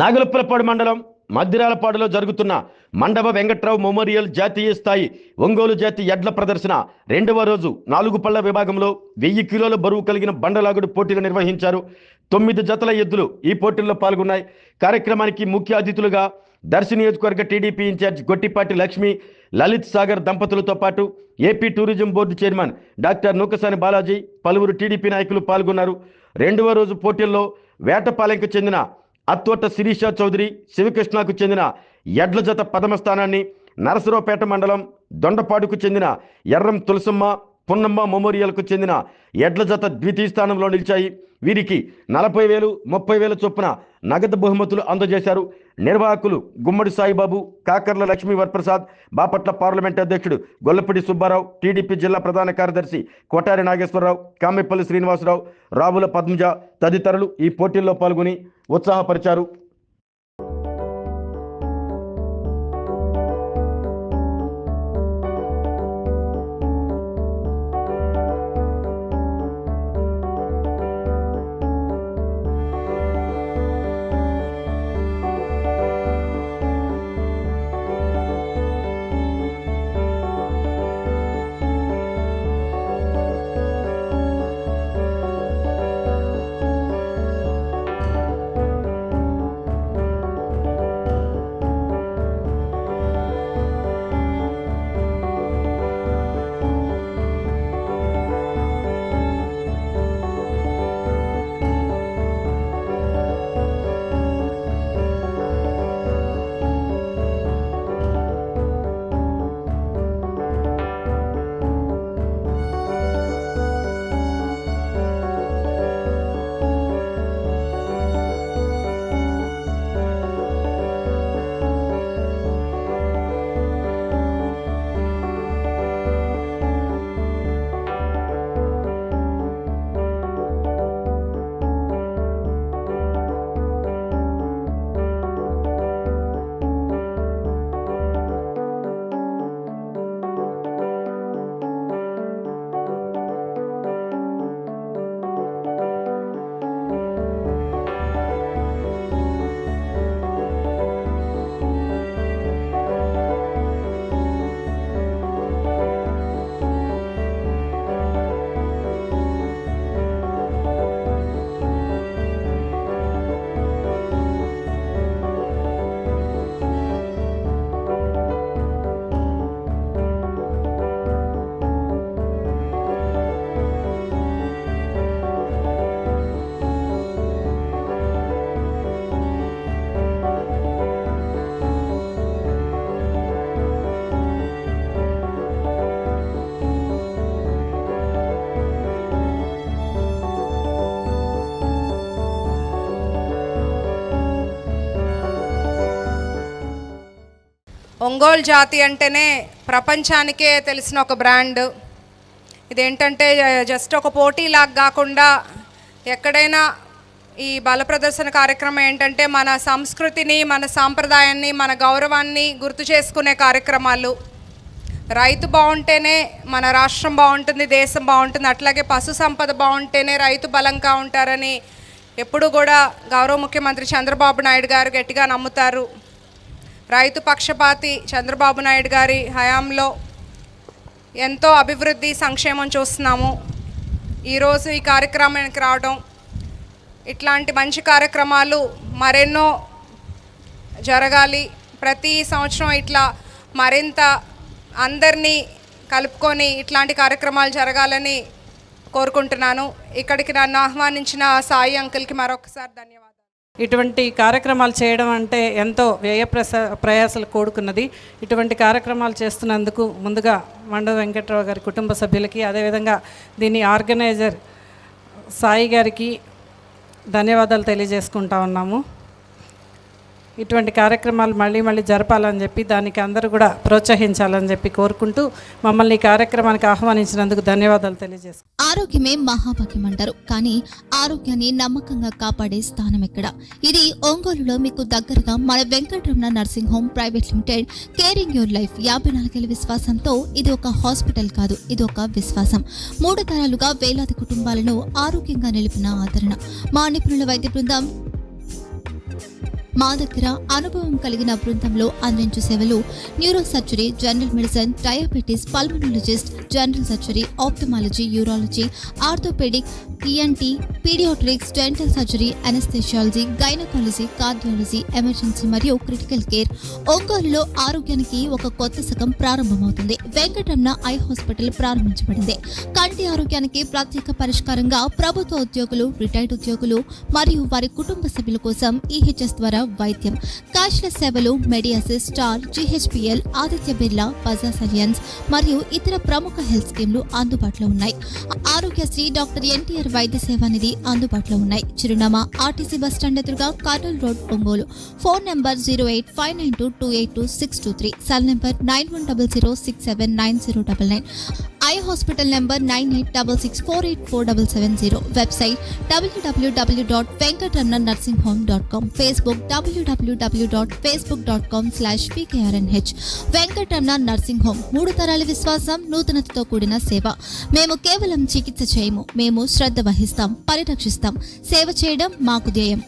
నాగులపల్లిపాడు మండలం మద్దిరాలపాడులో జరుగుతున్న మండవ వెంకట్రావు మెమోరియల్ జాతీయ స్థాయి ఒంగోలు జాతి ఎడ్ల ప్రదర్శన రెండవ రోజు 4 పళ్ల విభాగంలో 1000 కిలోల బరువు కలిగిన బండలాగుడు పోటీలు నిర్వహించారు. 9 జతల ఎద్దులు ఈ పోటీల్లో పాల్గొన్నాయి. కార్యక్రమానికి ముఖ్య అతిథులుగా దర్శి నియోజకవర్గ టీడీపీ ఇన్ఛార్జ్ గొట్టిపాటి లక్ష్మి, లలిత్ సాగర్ దంపతులతో పాటు AP tourism board chairman doctor Nookasani Balaji, పలువురు టీడీపీ నాయకులు పాల్గొన్నారు. రెండవ రోజు పోటీల్లో వేటపాలెంకు చెందిన అత్తోట శిరీష చౌదరి, శివకృష్ణకు చెందిన ఎడ్ల జత ప్రథమ స్థానాన్ని, నరసరావుపేట మండలం దొండపాడుకు చెందిన ఎర్రం తులసమ్మ, పున్నమ్మ మెమోరియల్కు చెందిన ఎడ్ల జత ద్వితీయ స్థానంలో నిలిచాయి. వీరికి 40,000, 30,000 చొప్పున నగదు బహుమతులు అందజేశారు. నిర్వాహకులు గుమ్మడి సాయిబాబు, కాకర్ల లక్ష్మీ వరప్రసాద్, బాపట్ల పార్లమెంట్ అధ్యక్షుడు గొల్లపూడి సుబ్బారావు, టీడీపీ జిల్లా ప్రధాన కార్యదర్శి కోటారి నాగేశ్వరరావు, కామెపల్లి శ్రీనివాసరావు, రావుల పద్మజ తదితరులు ఈ పోటీల్లో పాల్గొని ఉత్సాహపరిచారు. ఒంగోలు జాతి అంటేనే ప్రపంచానికే తెలిసిన ఒక బ్రాండ్. ఇదేంటంటే జస్ట్ ఒక పోటీలాగా కాకుండా ఎక్కడైనా ఈ బల ప్రదర్శన కార్యక్రమం ఏంటంటే మన సంస్కృతిని, మన సాంప్రదాయాన్ని, మన గౌరవాన్ని గుర్తు చేసుకునే కార్యక్రమాలు. రైతు బాగుంటేనే మన రాష్ట్రం బాగుంటుంది, దేశం బాగుంటుంది. అట్లాగే పశు సంపద బాగుంటేనే రైతు బలంగా ఉంటారని ఎప్పుడు కూడా గౌరవ ముఖ్యమంత్రి చంద్రబాబు నాయుడు గారు గట్టిగా నమ్ముతారు. రైతు పక్షపాతి చంద్రబాబు నాయుడు గారి హయాంలో ఎంతో అభివృద్ధి, సంక్షేమం చూస్తున్నాము. ఈరోజు ఈ కార్యక్రమానికి రావడం, ఇట్లాంటి మంచి కార్యక్రమాలు మరెన్నో జరగాలి. ప్రతి సంవత్సరం ఇట్లా మరింత అందరినీ కలుపుకొని ఇట్లాంటి కార్యక్రమాలు జరగాలని కోరుకుంటున్నాను. ఇక్కడికి నన్ను ఆహ్వానించిన సాయి అంకుల్కి మరొకసారి ధన్యవాదాలు. ఇటువంటి కార్యక్రమాలు చేయడం అంటే ఎంతో ప్రయాసాలు కూడుకున్నది. ఇటువంటి కార్యక్రమాలు చేస్తున్నందుకు ముందుగా మండవ వెంకట్రావు గారి కుటుంబ సభ్యులకి, అదేవిధంగా దీని ఆర్గనైజర్ సాయి గారికి ధన్యవాదాలు తెలియజేసుకుంటా ఉన్నాము. ఇటువంటి కార్యక్రమాలు మళ్ళీ జరపాలని చెప్పి, దానికి అందరూ కూడా ప్రోత్సహించాలని చెప్పి కోరుకుంటూ మమ్మల్ని ఈ కార్యక్రమానికి ఆహ్వానించినందుకు ధన్యవాదాలు తెలియజేస్తాం. ఆరోగ్యమే మహాభాగ్యం అంటారు, కానీ ఆరోగ్యాన్ని నమ్మకంగా కాపాడే స్థానం ఎక్కడ? ఇది ఒంగోలులో మీకు దగ్గరగా మన Venkataramana nursing home private limited caring your life 54 ఏళ్ల విశ్వాసంతో ఇది ఒక హాస్పిటల్ కాదు, ఇది ఒక విశ్వాసం. 3 తరాలుగా వేలాది కుటుంబాలను ఆరోగ్యంగా నిలిపిన ఆదరణ. మా నిపుణుల వైద్య బృందం మా దగ్గర అనుభవం కలిగిన బృందంలో అందించే సేవలు neuro surgery, general medicine, diabetes, pulmonologist, general surgery, ophthalmology, urology, orthopaedic, ENT, paediatrics, dental surgery, anaesthesiology, gynaecology, cardiology, emergency మరియు క్రిటికల్ కేర్. ఒంగోలులో ఆరోగ్యానికి ఒక కొత్త శకం ప్రారంభమవుతుంది. వెంకటరమణ ఐ హాస్పిటల్ ప్రారంభించబడింది. కంటి ఆరోగ్యానికి ప్రత్యేక పరిష్కారంగా ప్రభుత్వ ఉద్యోగులు, రిటైర్డ్ ఉద్యోగులు మరియు వారి కుటుంబ సభ్యుల కోసం ఈహెచ్ఎస్ ద్వారా వైద్యం, క్యాష్లెస్ సేవలు, మెడియాసిస్, స్టార్, జీహెచ్పిఎల్, ఆదిత్య బిర్లా, బజాజ్ అలియన్స్ మరియు ఇతర ప్రముఖ హెల్త్ స్కీమ్లు అందుబాటులో ఉన్నాయి. ఆరోగ్యశ్రీ, డాక్టర్ ఎన్టీఆర్ వైద్య సేవా నిధి అందుబాటులో ఉన్నాయి. చిరునామా ఆర్టీసీ బస్టాండ్ ఎదురుగా, Kurnool road, Ongole. Phone number 08592282623, cell number 9100679099, eye hospital number 9866484770, website www.venkatramannursing.com, Facebook www.facebook.com/pkrnh. Venkataramana nursing home, 3 తరాల విశ్వాసం, నూతనతతో కూడిన సేవ. మేము కేవలం చికిత్స చేయము, మేము శ్రద్ధ వహిస్తాం, పరిరక్షిస్తాం. సేవ చేయడం మాకు ధ్యేయం.